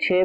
6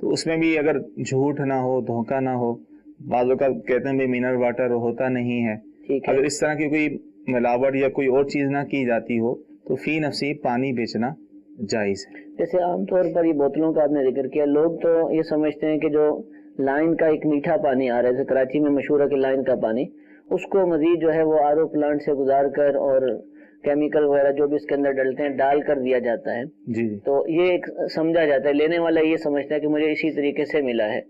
تو اس میں بھی اگر جھوٹ نہ ہو، دھوکہ نہ ہو، بعض اوقات کہتے ہیں منرل واٹر ہوتا نہیں ہے، اگر اس طرح کی کوئی ملاوٹ یا کوئی اور چیز نہ کی جاتی ہو تو فی نفسی پانی بیچنا جائز ہے۔ جیسے عام طور پر یہ بوتلوں کا آپ نے ذکر کیا، لوگ تو یہ سمجھتے ہیں کہ جو لائن کا ایک میٹھا پانی آ رہا ہے، جیسے کراچی میں مشہور ہے کہ لائن کا پانی، اس کو مزید جو ہے وہ آر او پلانٹ سے گزار کر اور کیمیکل وغیرہ جو بھی اس کے اندر ڈلتے ہیں ڈال کر دیا جاتا ہے۔ جی تو یہ ایک سمجھا جاتا ہے، لینے والا یہ سمجھتا ہے کہ مجھے اسی طریقے سے ملا ہے۔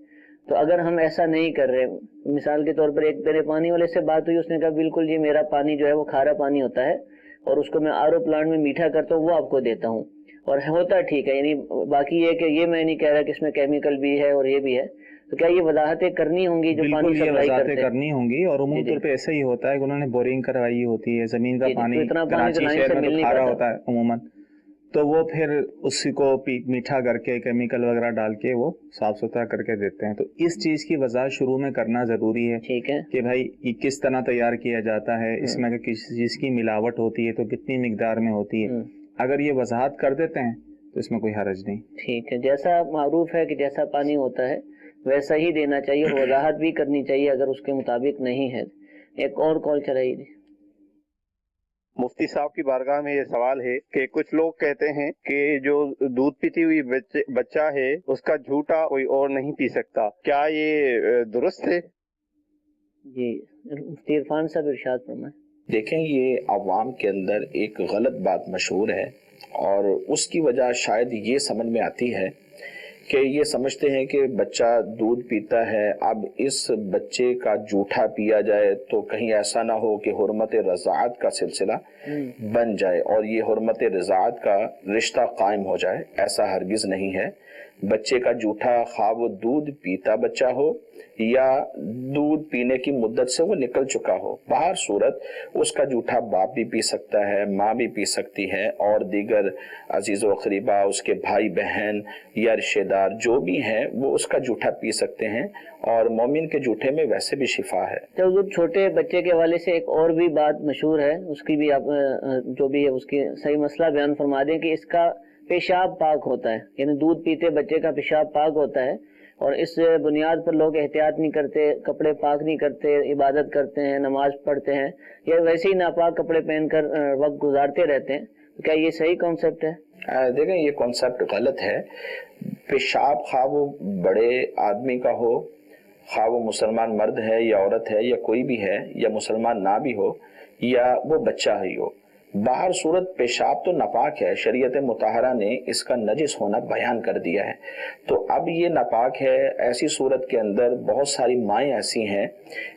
تو اگر ہم ایسا نہیں کر رہے، مثال کے طور پر ایک میرے پانی والے سے بات ہوئی، اس نے کہا بالکل جی میرا پانی جو ہے وہ کھارا پانی ہوتا ہے اور اس کو میں آر او پلانٹ میں میٹھا کرتا ہوں، وہ آپ کو دیتا ہوں، اور ہوتا ٹھیک ہے، یعنی باقی یہ کہ یہ میں نہیں کہہ رہا کہ اس میں کیمیکل بھی ہے اور یہ بھی ہے۔ تو کیا یہ وضاحتیں کرنی ہوں گی جو پانی بالکل، یہ سپلائی وضاحتیں کرتے ہیں؟ کرنی ہوں گی، اور عمومی طور پہ ایسا ہی ہوتا ہے کہ انہوں نے بورنگ کروائی ہوتی ہے، زمین کا پانی اتنا پانی کراچی تو لائن شہر سے میں مل تو نہیں کھارا پاتا ہوتا ہے عموماً، تو وہ پھر اسی کو میٹھا کر کے کیمیکل وغیرہ ڈال کے وہ صاف ستھرا کر کے دیتے ہیں۔ تو اس چیز کی وضاحت شروع میں کرنا ضروری ہے ٹھیک ہے کہ بھائی یہ کس طرح تیار کیا جاتا ہے، اس میں اگر کسی چیز کی ملاوٹ ہوتی ہے تو کتنی مقدار میں ہوتی ہے، اگر یہ وضاحت کر دیتے ہیں تو اس میں کوئی حرج نہیں۔ ٹھیک ہے، جیسا معروف ہے کہ جیسا پانی ہوتا ہے ویسا ہی دینا چاہیے، اور وضاحت بھی کرنی چاہیے اگر اس کے مطابق نہیں ہے۔ ایک اور کال چلائی جی۔ مفتی صاحب کی بارگاہ میں یہ سوال ہے کہ کچھ لوگ کہتے ہیں کہ جو دودھ پیتی ہوئی بچہ ہے اس کا جھوٹا کوئی اور نہیں پی سکتا، کیا یہ درست ہے؟ جی مفتی عرفان صاحب ارشاد فرمائیں۔ دیکھیں، یہ عوام کے اندر ایک غلط بات مشہور ہے، اور اس کی وجہ شاید یہ سمجھ میں آتی ہے کہ یہ سمجھتے ہیں کہ بچہ دودھ پیتا ہے، اب اس بچے کا جھوٹا پیا جائے تو کہیں ایسا نہ ہو کہ حرمت رضاعت کا سلسلہ بن جائے اور یہ حرمت رضاعت کا رشتہ قائم ہو جائے۔ ایسا ہرگز نہیں ہے۔ بچے کا جھوٹا، خواہ وہ دودھ پیتا بچہ ہو یا دودھ پینے کی مدت سے وہ نکل چکا ہو، بہر صورت اس کا جھوٹا باپ بھی پی سکتا ہے، ماں بھی پی سکتی ہے، اور دیگر عزیز و اقربا، اس کے بھائی بہن یا رشتہ دار جو بھی ہیں وہ اس کا جھوٹا پی سکتے ہیں، اور مومن کے جھوٹے میں ویسے بھی شفا ہے۔ تو حضور چھوٹے بچے کے حوالے سے ایک اور بھی بات مشہور ہے، اس کی بھی آپ جو بھی ہے اس کی صحیح مسئلہ بیان فرما دیں کہ اس کا پیشاب پاک ہوتا ہے، یعنی دودھ پیتے بچے کا پیشاب پاک ہوتا ہے، اور اس بنیاد پر لوگ احتیاط نہیں کرتے، کپڑے پاک نہیں کرتے، عبادت کرتے ہیں، نماز پڑھتے ہیں، یا ویسے ہی ناپاک کپڑے پہن کر وقت گزارتے رہتے ہیں۔ تو کیا یہ صحیح کانسیپٹ ہے؟ دیکھیں، یہ کانسیپٹ غلط ہے۔ پیشاب خواہ وہ بڑے آدمی کا ہو، خواہ وہ مسلمان مرد ہے یا عورت ہے یا کوئی بھی ہے، یا مسلمان نہ بھی ہو یا وہ بچہ ہی ہو، باہر صورت پیشاب تو ناپاک ہے، شریعت مطہرہ نے اس کا نجس ہونا بیان کر دیا ہے۔ تو اب یہ ناپاک ہے، ایسی صورت کے اندر بہت ساری مائیں ایسی ہیں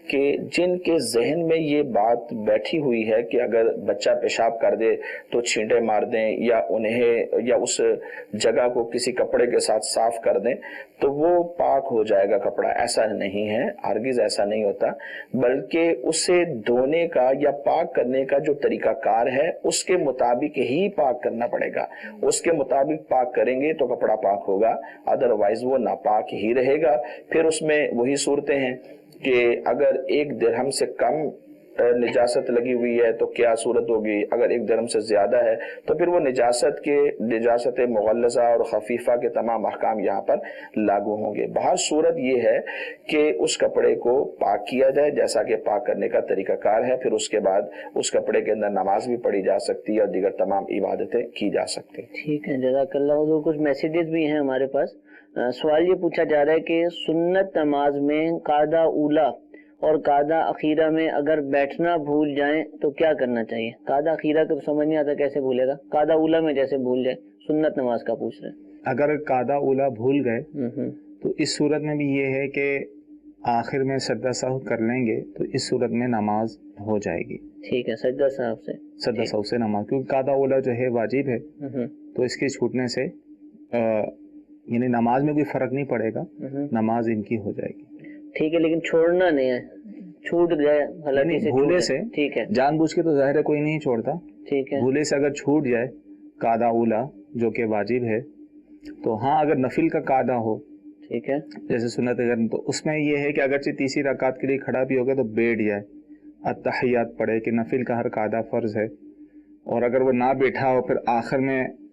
کہ جن کے ذہن میں یہ بات بیٹھی ہوئی ہے کہ اگر بچہ پیشاب کر دے تو چھینٹے مار دیں یا انہیں یا اس جگہ کو کسی کپڑے کے ساتھ صاف کر دیں تو وہ پاک ہو جائے گا کپڑا۔ ایسا نہیں ہے، ہرگز ایسا نہیں ہوتا، بلکہ اسے دھونے کا یا پاک کرنے کا جو طریقہ کار ہے اس کے مطابق ہی پاک کرنا پڑے گا۔ اس کے مطابق پاک کریں گے تو کپڑا پاک ہوگا، ادروائز وہ ناپاک ہی رہے گا۔ پھر اس میں وہی صورتیں ہیں کہ اگر 1 درہم سے کم نجاست لگی ہوئی ہے تو کیا صورت ہوگی، اگر 1 درہم سے زیادہ ہے تو پھر وہ نجاست مغلظہ اور خفیفہ کے تمام احکام یہاں پر لاگو ہوں گے۔ بہر صورت یہ ہے کہ اس کپڑے کو پاک کیا جائے جیسا کہ پاک کرنے کا طریقہ کار ہے، پھر اس کے بعد اس کپڑے کے اندر نماز بھی پڑھی جا سکتی ہے اور دیگر تمام عبادتیں کی جا سکتی ہیں۔ ٹھیک ہے، جزاک اللہ حضور۔ کچھ میسیجز بھی ہیں ہمارے پاس۔ سوال یہ پوچھا جا رہا ہے کہ سنت نماز میں قاعدہ اولا اور قاعدہ اخیرہ میں اگر بیٹھنا بھول جائیں تو کیا کرنا چاہیے؟ قاعدہ اخیرہ کو تو سمجھ نہیں آتا کیسے بھولے گا، قاعدہ اولا میں جیسے بھول جائے، سنت نماز کا پوچھ رہے ہیں۔ اگر قاعدہ اولا بھول گئے تو اس صورت میں بھی یہ ہے کہ آخر میں سجدہ سہو کر لیں گے تو اس صورت میں نماز ہو جائے گی۔ ٹھیک ہے، سجدہ صاحب سے سجدہ سہو سے نماز، کیونکہ قاعدہ اولا جو ہے واجب ہے تو اس کے چھوٹنے سے یعنی نماز میں کوئی فرق نہیں پڑے گا، نماز ان کی ہو جائے گی۔ ٹھیک ہے، لیکن چھوڑنا نہیں ہے، چھوٹ جائے غلطی سے بھولے سے، ٹھیک ہے، جان بوجھ کے تو ظاہر ہے کوئی نہیں چھوڑتا، ٹھیک ہے، بھولے سے اگر چھوٹ جائے قاعدہ اولا جو کہ واجب ہے تو ہاں اگر نفل کا قاعدہ ہو ٹھیک ہے، جیسے سنت اگر تو اس میں یہ ہے کہ اگرچہ تیسری رکعت کے لیے کھڑا بھی ہوگا تو بیٹھ جائے، التحیات پڑھے کہ نفل کا ہر قاعدہ فرض ہے، اور اگر وہ نہ بیٹھا ہو پھر آخر میں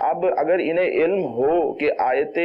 اب اگر انہیں علم ہو کہ آیت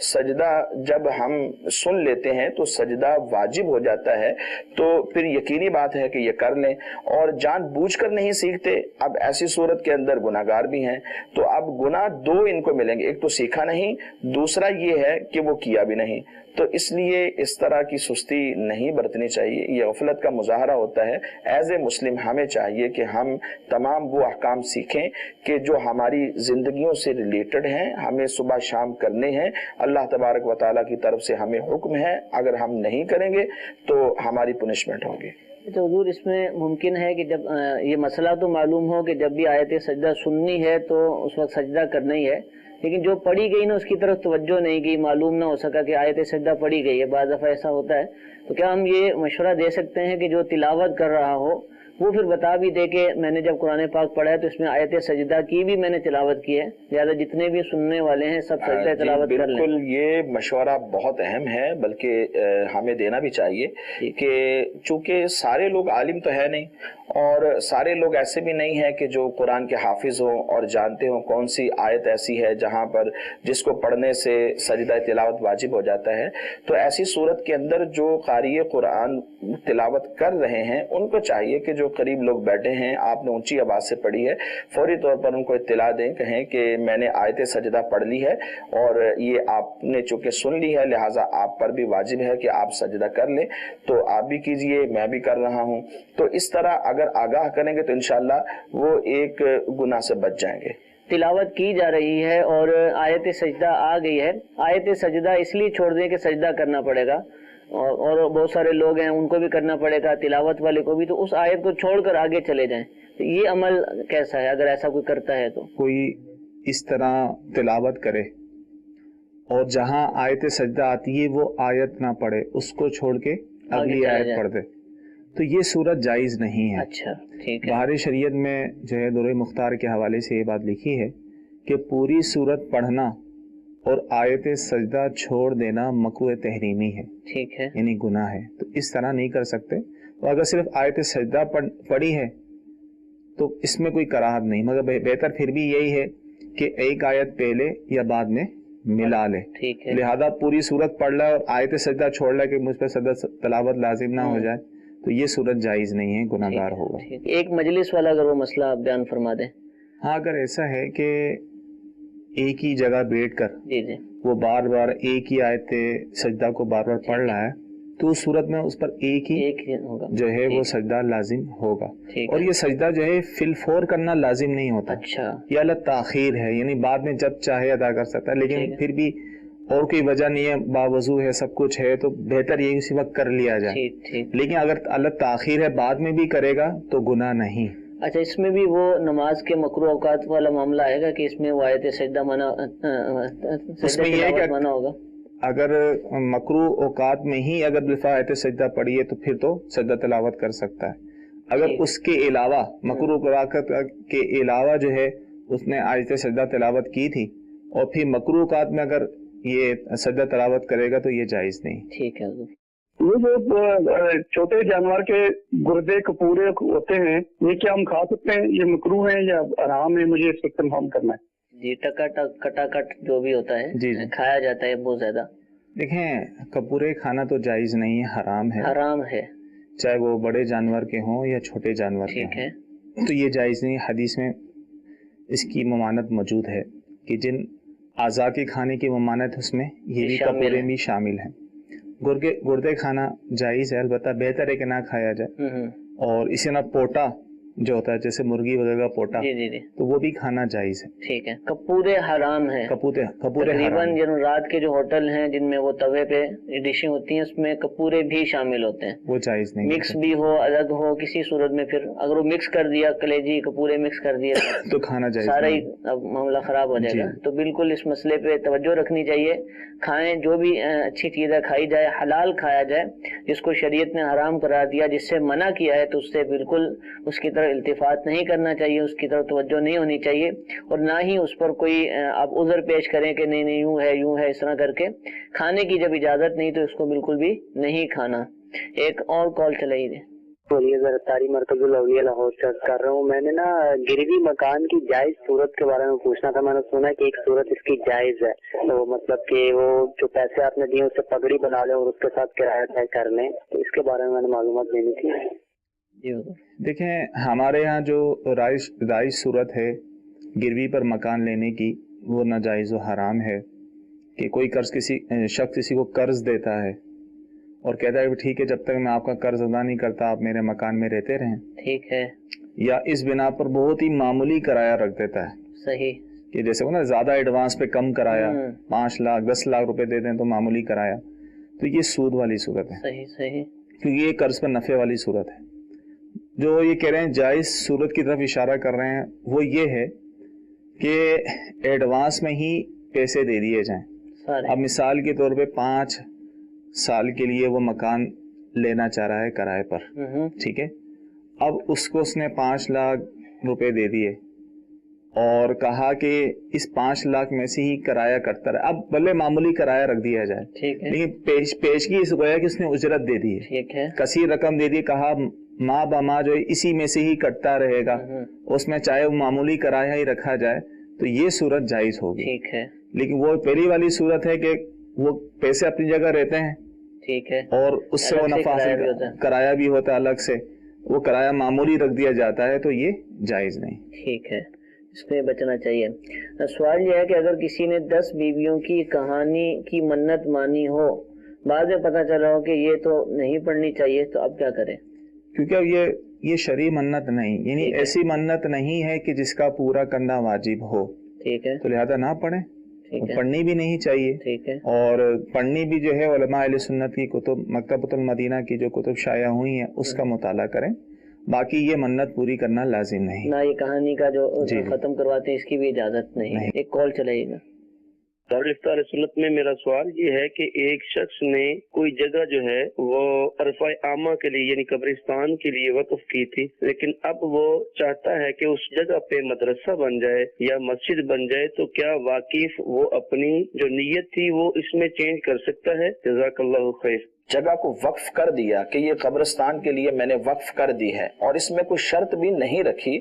سجدہ جب ہم سن لیتے ہیں تو سجدہ واجب ہو جاتا ہے تو پھر یقینی بات ہے کہ یہ کر لیں، اور جان بوجھ کر نہیں سیکھتے، اب ایسی صورت کے اندر گناہگار بھی ہیں، تو اب گناہ دو ان کو ملیں گے، ایک تو سیکھا نہیں، دوسرا یہ ہے کہ وہ کیا بھی نہیں۔ تو اس لیے اس طرح کی سستی نہیں برتنی چاہیے، یہ غفلت کا مظاہرہ ہوتا ہے۔ ایز اے مسلم ہمیں چاہیے کہ ہم تمام وہ احکام سیکھیں کہ جو ہماری زندگیوں سے ریلیٹڈ ہیں، ہمیں صبح شام کرنے ہیں، اللہ تبارک و تعالیٰ کی طرف سے ہمیں حکم ہے، اگر ہم نہیں کریں گے تو ہماری پنشمنٹ ہوگی۔ تو حضور اس میں ممکن ہے کہ جب یہ مسئلہ تو معلوم ہو کہ جب بھی آیت سجدہ سننی ہے تو اس وقت سجدہ کرنا ہی ہے، لیکن جو پڑھی گئی نا اس کی طرف توجہ نہیں کی، معلوم نہ ہو سکا کہ آیت سجدہ پڑھی گئی ہے، بعض دفعہ ایسا ہوتا ہے، تو کیا ہم یہ مشورہ دے سکتے ہیں کہ جو تلاوت کر رہا ہو وہ پھر بتا بھی دے کہ میں نے جب قرآن پاک پڑھا ہے تو اس میں آیت سجدہ کی بھی میں نے تلاوت کی ہے، لہٰذا جتنے بھی سننے والے ہیں سب سجدہ تلاوت کر لیں؟ بالکل، یہ مشورہ بہت اہم ہے، بلکہ ہمیں دینا بھی چاہیے کہ چونکہ سارے لوگ عالم تو ہے نہیں، اور سارے لوگ ایسے بھی نہیں ہیں کہ جو قرآن کے حافظ ہوں اور جانتے ہوں کون سی آیت ایسی ہے جہاں پر جس کو پڑھنے سے سجدہ تلاوت واجب ہو جاتا ہے۔ تو ایسی صورت کے اندر جو قاری قرآن تلاوت کر رہے ہیں ان کو چاہیے کہ جو قریب لوگ بیٹھے ہیں، آپ نے اونچی آواز سے پڑھی ہے، فوری طور پر ان کو اطلاع دیں، کہیں کہ میں نے آیت سجدہ پڑھ لی ہے اور یہ آپ نے چونکہ سن لی ہے لہٰذا آپ پر بھی واجب ہے کہ آپ سجدہ کر لیں، تو آپ بھی کیجئے، میں بھی کر رہا ہوں۔ تو اس طرح اگر آگاہ کریں گے تو انشاءاللہ وہ ایک گناہ سے بچ جائیں گے۔ تلاوت کی جا رہی ہے اور آیت سجدہ آ گئی ہے، آیت سجدہ اس لیے چھوڑ دیں کہ سجدہ کرنا پڑے گا، اور بہت سارے لوگ ہیں ان کو بھی کرنا پڑے گا، تلاوت والے کو بھی، تو اس آیت کو چھوڑ کر آگے چلے جائیں، تو یہ عمل کیسا ہے اگر ایسا کوئی کرتا ہے؟ تو کوئی اس طرح تلاوت کرے اور جہاں آیت سجدہ آتی ہے وہ آیت نہ پڑھے، اس کو چھوڑ کے اگلی آیت پڑھ دے، تو یہ صورت جائز نہیں ہے۔ اچھا ٹھیک ہے۔ بہار شریعت میں جو ہے درہ مختار کے حوالے سے یہ بات لکھی ہے کہ پوری صورت پڑھنا اور آیت سجدہ چھوڑ دینا مکروہ تحریمی ہے، ٹھیک ہے، یعنی گناہ ہے، تو اس طرح نہیں کر سکتے۔ اور اگر صرف آیت سجدہ پڑھی ہے تو اس میں کوئی کراہت نہیں، مگر بہتر پھر بھی یہی ہے کہ ایک آیت پہلے یا بعد میں ملا لے، ٹھیک ہے، لہذا پوری صورت پڑھ لے اور آیت سجدہ چھوڑ لے کہ مجھ پہ سجدہ تلاوت لازم نہ ہو جائے، تو یہ صورت جائز نہیں ہے، گناہ گار ہوگا۔ ایک مجلس والا اگر وہ مسئلہ آپ بیان فرما دیں۔ ہاں، اگر ایسا ہے کہ ایک ہی جگہ بیٹھ کر جی جی وہ بار بار ایک ہی آیت سجدہ کو بار بار پڑھ رہا ہے تو اس صورت میں اس پر ایک ہی ہوگا جو ہے وہ سجدہ لازم ہوگا، ٹھیک اور یہ سجدہ جو ہے فی الفور کرنا لازم نہیں ہوتا، اچھا، یہ اللہ تاخیر ہے، یعنی بعد میں جب چاہے ادا کر سکتا ہے، لیکن پھر بھی اور کوئی وجہ نہیں ہے، باوضو ہے، سب کچھ ہے، تو بہتر یہ اسی وقت کر لیا جائے، لیکن اگر اللہ تاخیر ہے بعد میں بھی کرے گا تو گناہ نہیں۔ اچھا، اس میں بھی وہ نماز کے مکروہ اوقات والا معاملہ آئے گا کہ اس میں وہ آیت سجدہ منع ہوگا؟ اگر مکروہ اوقات میں ہی اگر بالفعل آیت سجدہ پڑھی ہے تو پھر تو سجدہ تلاوت کر سکتا ہے، اگر اس کے علاوہ مکروہ اوقات کے علاوہ جو ہے اس نے آیت سجدہ تلاوت کی تھی اور پھر مکروہ اوقات میں اگر یہ سجدہ تلاوت کرے گا تو یہ جائز نہیں۔ ٹھیک ہے۔ یہ جو چھوٹے جانور کے گردے کپورے ہوتے ہیں یہ کیا ہم کھا سکتے ہیں؟ یہ مکروہ ہیں یا حرام ہے؟ مجھے اس کو کنفرم کرنا ہے۔ جی، کٹا کٹ جو بھی ہوتا ہے جی کھایا جاتا ہے بہت زیادہ۔ دیکھیں، کپورے کھانا تو جائز نہیں ہے، حرام ہے، چاہے وہ بڑے جانور کے ہوں یا چھوٹے جانور کے ہوں، تو یہ جائز نہیں۔ حدیث میں اس کی ممانت موجود ہے کہ جن اعضاء کے کھانے کی ممانت اس میں یہ بھی کپورے بھی شامل ہیں۔ گردے کھانا جائز ہے، البتہ بہتر ہے کہ نہ کھایا جائے، اور اسی طرح پوٹا جو ہوتا ہے جیسے مرغی وغیرہ کا پوٹا، تو وہ بھی کھانا جائز ہے۔ ٹھیک ہے۔ کپورے حرام ہیں، کپورے تقریباً جن رات کے جو ہوٹل ہیں جن میں وہ توے پہ ڈشیں ہوتی ہیں اس میں کپورے بھی شامل ہوتے ہیں، وہ جائز نہیں، مکس بھی ہو الگ ہو کسی صورت میں، پھر اگر وہ مکس کر دیا کلیجی کپورے مکس کر دیا تو کھانا جائز، سارا ہی اب معاملہ خراب ہو جائے گا۔ تو بالکل اس مسئلے پہ توجہ رکھنی چاہیے، کھائیں جو بھی اچھی چیزیں کھائی جائے، حلال کھایا جائے، جس کو شریعت نے حرام قرار دیا، جس سے منع کیا ہے تو اس سے بالکل اس کی طرف التفات نہیں کرنا چاہیے، اس کی طرف توجہ نہیں ہونی چاہیے، اور نہ ہی اس پر کوئی آپ عذر پیش کریں کہ نہیں یوں ہے اس طرح کر کے۔ کھانے کی جب اجازت نہیں تو اس کو بالکل بھی نہیں کھانا۔ ایک اور کال چلائی دیں۔ بولیے ذرا تاری مرکز الاولیاء لاہور سے کر رہا ہوں. میں نے نا گروی مکان کی جائز صورت کے بارے میں پوچھنا تھا. میں نے سنا کہ ایک صورت اس کی جائز ہے, تو مطلب کہ وہ جو پیسے آپ نے دیے اس سے پگڑی بنا لیں اور اس کے ساتھ کرایہ طے کر لیں, تو اس کے بارے میں نے معلومات دینی تھی. دیکھیں ہمارے ہاں جو رائج صورت ہے گروی پر مکان لینے کی, وہ ناجائز و حرام ہے. کہ کوئی شخص کسی کو قرض دیتا ہے اور کہتا ہے ٹھیک ہے جب تک میں آپ کا قرض ادا نہیں کرتا آپ میرے مکان میں رہتے رہیں, ٹھیک ہے, یا اس بنا پر بہت ہی معمولی کرایہ رکھ دیتا ہے. صحیح, کہ جیسے وہ نا زیادہ ایڈوانس پہ کم کرایہ 5 لاکھ 10 لاکھ روپے دے دیں تو معمولی کرایہ, تو یہ سود والی صورت ہے. صحیح, کیونکہ یہ قرض پر نفع والی صورت ہے. جو یہ کہہ رہے ہیں جائز صورت کی طرف اشارہ کر رہے ہیں وہ یہ ہے کہ ایڈوانس میں ہی پیسے دے دیے جائیں. اب مثال کے طور پہ 5 سال کے لیے وہ مکان لینا چاہ رہا ہے کرائے پر, ٹھیک ہے. اب اس کو اس نے 5 لاکھ روپے دے دیے اور کہا کہ اس 5 لاکھ میں سے ہی کرایہ کٹتا رہے. اب بھلے معمولی کرایہ رکھ دیا جائے, لیکن پیشگی اس گویا کہ اس نے اجرت دے دی ہے, کثیر رقم دے دی, کہا ماں بما جو اسی میں سے ہی کٹتا رہے گا, اس میں چاہے وہ معمولی کرایہ ہی رکھا جائے تو یہ صورت جائز ہوگی. ٹھیک ہے, لیکن وہ پہلی والی صورت ہے کہ وہ پیسے اپنی جگہ رہتے ہیں, ٹھیک ہے, اور اس سے وہ نفع کرایہ بھی ہوتا ہے الگ سے, وہ کرایہ معمولی رکھ دیا جاتا ہے, تو یہ جائز نہیں. ٹھیک ہے, اس میں بچنا چاہیے. سوال یہ ہے کہ اگر کسی نے 10 بیویوں کی کہانی کی منت مانی ہو, بعد میں پتہ چلا ہو کہ یہ تو نہیں پڑھنی چاہیے, تو اب کیا کریں؟ کیونکہ اب یہ شرعی منت نہیں, یعنی ایسی منت نہیں ہے کہ جس کا پورا کرنا واجب ہو, ٹھیک ہے, تو لہذا نہ پڑھیں, پڑھنی بھی نہیں چاہیے. ٹھیک ہے, اور پڑھنی بھی جو ہے علماء اہل سنت کی کتب, مکتبۃ المدینہ کی جو کتب شائع ہوئی ہیں اس کا مطالعہ کریں. باقی یہ منت پوری کرنا لازم نہیں. نہ یہ کہانی کا جو ختم کرواتے ہیں اس کی بھی اجازت نہیں. ایک کال چلائیے گا. دارالفتہ سنت میں میرا سوال یہ ہے کہ ایک شخص نے کوئی جگہ جو ہے وہ عرفہ عامہ کے لیے یعنی قبرستان کے لیے وقف کی تھی, لیکن اب وہ چاہتا ہے کہ اس جگہ پہ مدرسہ بن جائے یا مسجد بن جائے, تو کیا واقف وہ اپنی جو نیت تھی وہ اس میں چینج کر سکتا ہے؟ جزاک اللہ خیر. جگہ کو وقف کر دیا کہ یہ قبرستان کے لیے میں نے وقف کر دی ہے, اور اس میں کوئی شرط بھی نہیں رکھی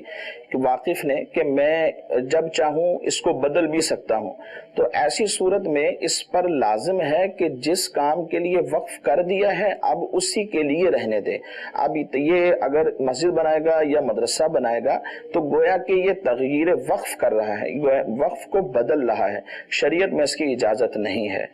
کہ واقف نے کہ میں جب چاہوں اس کو بدل بھی سکتا ہوں, تو ایسی صورت میں اس پر لازم ہے کہ جس کام کے لیے وقف کر دیا ہے اب اسی کے لیے رہنے دے. اب یہ اگر مسجد بنائے گا یا مدرسہ بنائے گا تو گویا کہ یہ تغییر وقف کر رہا ہے, وقف کو بدل رہا ہے. شریعت میں اس کی اجازت نہیں ہے.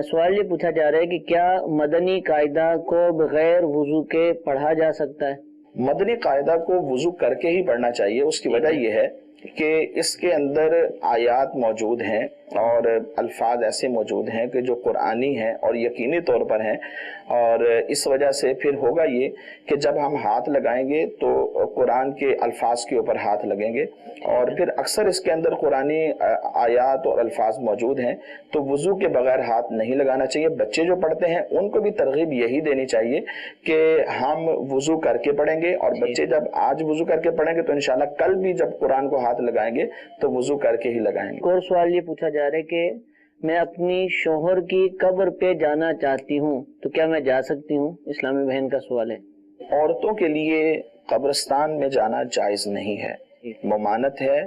سوال یہ پوچھا جا رہا ہے کہ کیا مدنی قاعدہ کو بغیر وضو کے پڑھا جا سکتا ہے؟ مدنی قاعدہ کو وضو کر کے ہی پڑھنا چاہیے. اس کی وجہ یہ ہے کہ اس کے اندر آیات موجود ہیں اور الفاظ ایسے موجود ہیں کہ جو قرآنی ہیں اور یقینی طور پر ہیں, اور اس وجہ سے پھر ہوگا یہ کہ جب ہم ہاتھ لگائیں گے تو قرآن کے الفاظ کے اوپر ہاتھ لگیں گے, اور پھر اکثر اس کے اندر قرآنی آیات اور الفاظ موجود ہیں, تو وضو کے بغیر ہاتھ نہیں لگانا چاہیے. بچے جو پڑھتے ہیں ان کو بھی ترغیب یہی دینی چاہیے کہ ہم وضو کر کے پڑھیں گے, اور بچے جب آج وضو کر کے پڑھیں گے تو انشاءاللہ کل بھی جب قرآن کو ہاتھ لگائیں گے تو وضو کر کے ہی لگائیں گے. اور سوال یہ پوچھا جا رہا ہے کہ میں اپنی شوہر کی قبر پہ جانا چاہتی ہوں, تو کیا میں جا سکتی ہوں؟ اسلامی بہن کا سوال ہے. عورتوں کے لیے قبرستان میں جانا جائز نہیں ہے, ممانعت ہے.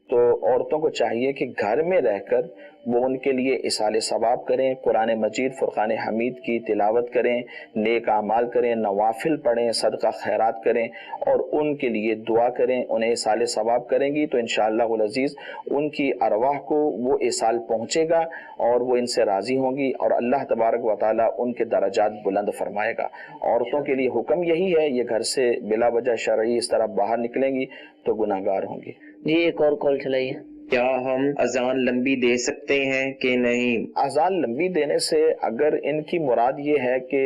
تو عورتوں کو چاہیے کہ گھر میں رہ کر وہ ان کے لیے اصال ثواب کریں, قرآن مجید فرقان حمید کی تلاوت کریں, نیک اعمال کریں, نوافل پڑھیں, صدقہ خیرات کریں, اور ان کے لیے دعا کریں. انہیں اصال ثواب کریں گی تو انشاءاللہ العزیز ان کی ارواح کو وہ اصال پہنچے گا اور وہ ان سے راضی ہوں گی, اور اللہ تبارک و تعالیٰ ان کے درجات بلند فرمائے گا. عورتوں کے لیے حکم یہی ہے, یہ گھر سے بلا وجہ شرعی اس طرح باہر نکلیں گی تو گناہگار ہوں گی. جی ایک اور کال چلائیے. کیا ہم اذان لمبی دے سکتے ہیں کہ نہیں؟ اذان لمبی دینے سے اگر ان کی مراد یہ ہے کہ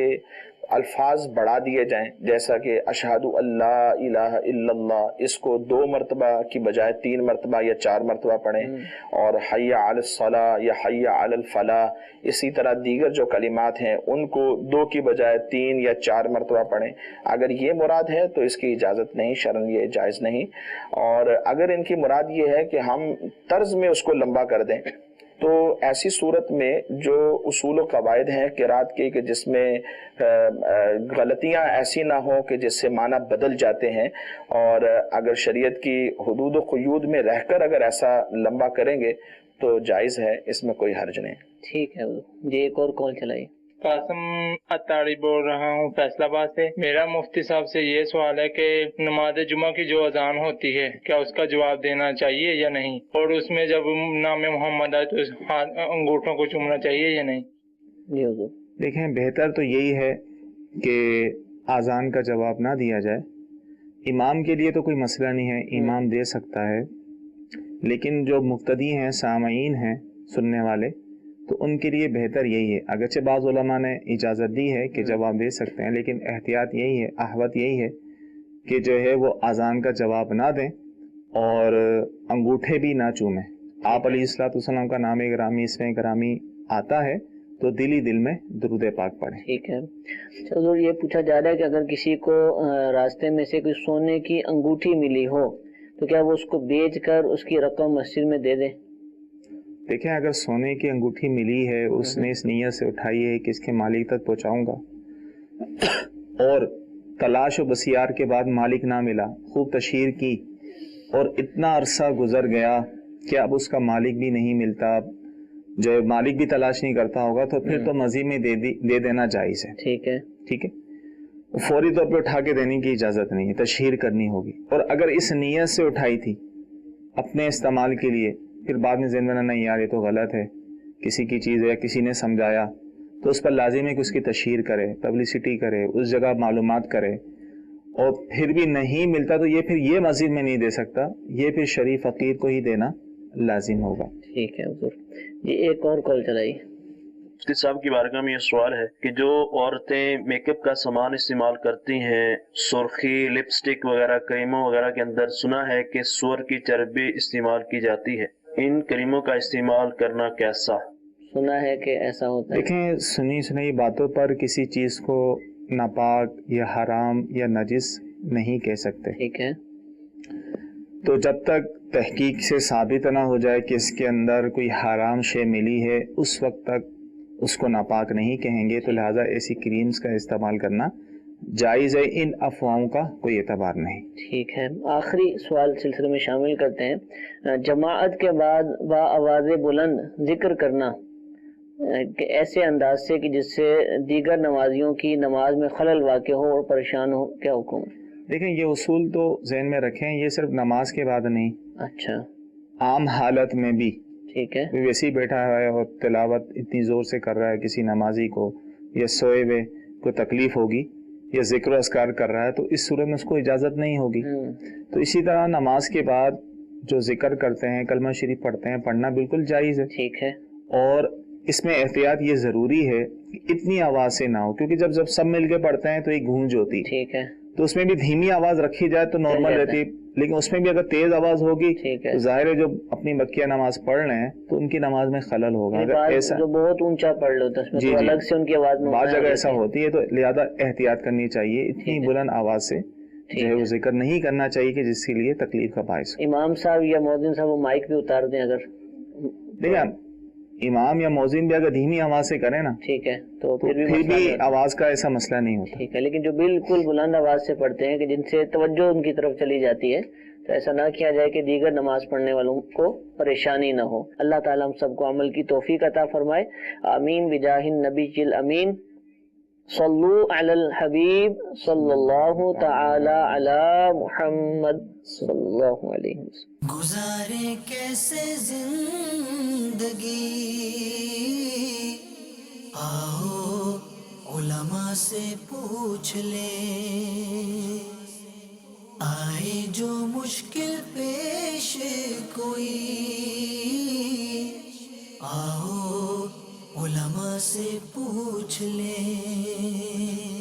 الفاظ بڑھا دیے جائیں, جیسا کہ اشہد اللہ الہ الا اللہ, اس کو 2 مرتبہ کی بجائے 3 مرتبہ یا 4 مرتبہ پڑھیں, اور حی علی الصلاۃ یا حی علی الفلاح, اسی طرح دیگر جو کلمات ہیں ان کو 2 کی بجائے 3 یا 4 مرتبہ پڑھیں. اگر یہ مراد ہے تو اس کی اجازت نہیں, شرعاً یہ جائز نہیں. اور اگر ان کی مراد یہ ہے کہ ہم طرز میں اس کو لمبا کر دیں, تو ایسی صورت میں جو اصول و قواعد ہیں قرات کے کہ جس میں غلطیاں ایسی نہ ہوں کہ جس سے معنی بدل جاتے ہیں، اور اگر شریعت کی حدود و قیود میں رہ کر اگر ایسا لمبا کریں گے تو جائز ہے، اس میں کوئی حرج نہیں۔ ٹھیک ہے جی، ایک اور کال چلائیے۔ قاسم اتاری بول رہا ہوں فیصل آباد سے۔ میرا مفتی صاحب سے یہ سوال ہے کہ نماز جمعہ کی جو اذان ہوتی ہے کیا اس کا جواب دینا چاہیے یا نہیں، اور اس میں جب نام محمد آئے تو انگوٹھوں کو چومنا چاہیے یا نہیں؟ جی حضور۔ دیکھیں، بہتر تو یہی ہے کہ اذان کا جواب نہ دیا جائے۔ امام کے لیے تو کوئی مسئلہ نہیں ہے، امام دے سکتا ہے، لیکن جو مقتدی ہیں، سامعین ہیں، سننے والے، تو ان کے لیے بہتر یہی ہے۔ اگرچہ بعض علماء نے اجازت دی ہے کہ جواب دے سکتے ہیں، لیکن احتیاط یہی ہے، احوط یہی ہے کہ جو ہے وہ اذان کا جواب نہ دیں اور انگوٹھے بھی نہ چومیں۔ آپ علیہ السلام کا نام گرامی اس میں گرامی آتا ہے تو دل ہی دل میں درود پاک پڑھیں۔ ٹھیک ہے حضور، یہ پوچھا جا رہا ہے کہ اگر کسی کو راستے میں سے کوئی سونے کی انگوٹھی ملی ہو تو کیا وہ اس کو بیچ کر اس کی رقم مسجد میں دے دیں؟ دیکھیں، اگر سونے کی انگوٹھی ملی ہے، اس نے اس نیت سے اٹھائی ہے کہ اس کے مالک تک پہنچاؤں گا، اور تلاش و بسیار کے بعد مالک نہ ملا، خوب تشہیر کی اور اتنا عرصہ گزر گیا کہ اب اس کا مالک بھی نہیں ملتا، جو مالک بھی تلاش نہیں کرتا ہوگا، تو پھر تو مزید میں دے دینا جائز ہے۔ ٹھیک ہے، ٹھیک ہے، فوری طور پہ اٹھا کے دینے کی اجازت نہیں ہے، تشہیر کرنی ہوگی۔ اور اگر اس نیت سے اٹھائی تھی اپنے استعمال کے لیے، پھر بعد میں ذہن میں نہیں یار یہ تو غلط ہے، کسی کی چیز ہے، کسی نے سمجھایا، تو اس پر لازم ہے کہ اس کی تشہیر کرے، پبلسٹی کرے، اس جگہ معلومات کرے، اور پھر بھی نہیں ملتا تو یہ مسجد میں نہیں دے سکتا، یہ پھر شریف فقیر کو ہی دینا لازم ہوگا۔ ٹھیک ہے حضور جی، ایک اور کال چلائیے۔ مفتی صاحب کی بارگاہ میں یہ سوال ہے کہ جو عورتیں میک اپ کا سامان استعمال کرتی ہیں، سرخی، لپسٹک وغیرہ، کریموں وغیرہ کے اندر سنا ہے کہ سور کی چربی استعمال کی جاتی ہے، ان کریموں کا استعمال کرنا کیسا؟ سنا ہے کہ ایسا ہوتا ہے۔ دیکھیں، سنی باتوں پر کسی چیز کو ناپاک یا حرام یا نجس نہیں کہہ سکتے۔ ٹھیک ہے، تو جب تک تحقیق سے ثابت نہ ہو جائے کہ اس کے اندر کوئی حرام شے ملی ہے، اس وقت تک اس کو ناپاک نہیں کہیں گے، تو لہٰذا ایسی کریمز کا استعمال کرنا جائز ہے، ان افواہوں کا کوئی اعتبار نہیں۔ ٹھیک ہے، آخری سوال سلسلے میں شامل کرتے ہیں۔ جماعت کے بعد با آواز بلند ذکر کرنا کہ ایسے انداز سے کہ جس سے دیگر نمازیوں کی نماز میں خلل واقع ہو اور پریشان ہو، کیا حکم ہے؟ دیکھیں، یہ اصول تو ذہن میں رکھیں، یہ صرف نماز کے بعد نہیں، اچھا، عام حالت میں بھی۔ ٹھیک ہے، ویسے ہی بیٹھا ہے اور تلاوت اتنی زور سے کر رہا ہے کسی نمازی کو، یا سوئے ہوئے کو تکلیف ہوگی، یا ذکر و اذکار کر رہا ہے، تو اس صورت میں اس کو اجازت نہیں ہوگی۔ تو اسی طرح نماز کے بعد جو ذکر کرتے ہیں، کلمہ شریف پڑھتے ہیں، پڑھنا بالکل جائز ہے۔ ٹھیک ہے، اور اس میں احتیاط یہ ضروری ہے کہ اتنی آواز سے نہ ہو، کیونکہ جب سب مل کے پڑھتے ہیں تو ایک گونج ہوتی، ٹھیک ہے، تو اس میں بھی دھیمی آواز رکھی جائے تو نارمل رہتی، لیکن اس میں بھی اگر تیز آواز ہوگی تو ظاہر ہے جو اپنی مکیہ نماز پڑھ رہے ہیں تو ان کی نماز میں خلل ہوگا۔ اگر ایسا جو بہت اونچا پڑھ لو تو اس میں تو الگ سے ان کی آواز میں بعض جگہ ایسا ہوتی ہے، تو لہذا احتیاط کرنی چاہیے، اتنی بلند آواز سے جو ہے وہ ذکر نہیں کرنا چاہیے کہ جس کے لیے تکلیف کا باعث ہو۔ امام صاحب یا مؤذن صاحب وہ مائک بھی اتار دیں اگر؟ دیکھیں، امام یا مؤذن بھی اگر دھیمی آواز سے کریں نا، ٹھیک ہے، تو پھر بھی آواز کا ایسا مسئلہ نہیں ہوتا۔ ٹھیک ہے، لیکن جو بالکل بلند آواز سے پڑھتے ہیں کہ جن سے توجہ ان کی طرف چلی جاتی ہے، تو ایسا نہ کیا جائے کہ دیگر نماز پڑھنے والوں کو پریشانی نہ ہو۔ اللہ تعالیٰ ہم سب کو عمل کی توفیق عطا فرمائے، آمین بجاہ النبی الامین۔ صلو علی الحبیب صلی اللہ تعالی علی محمد صلی اللہ علیہ وسلم۔ گزارے کیسے زندگی، آؤ علماء سے پوچھ لیں، آئے جو مشکل پیش کوئی، آؤ علماء سے پوچھ لیں۔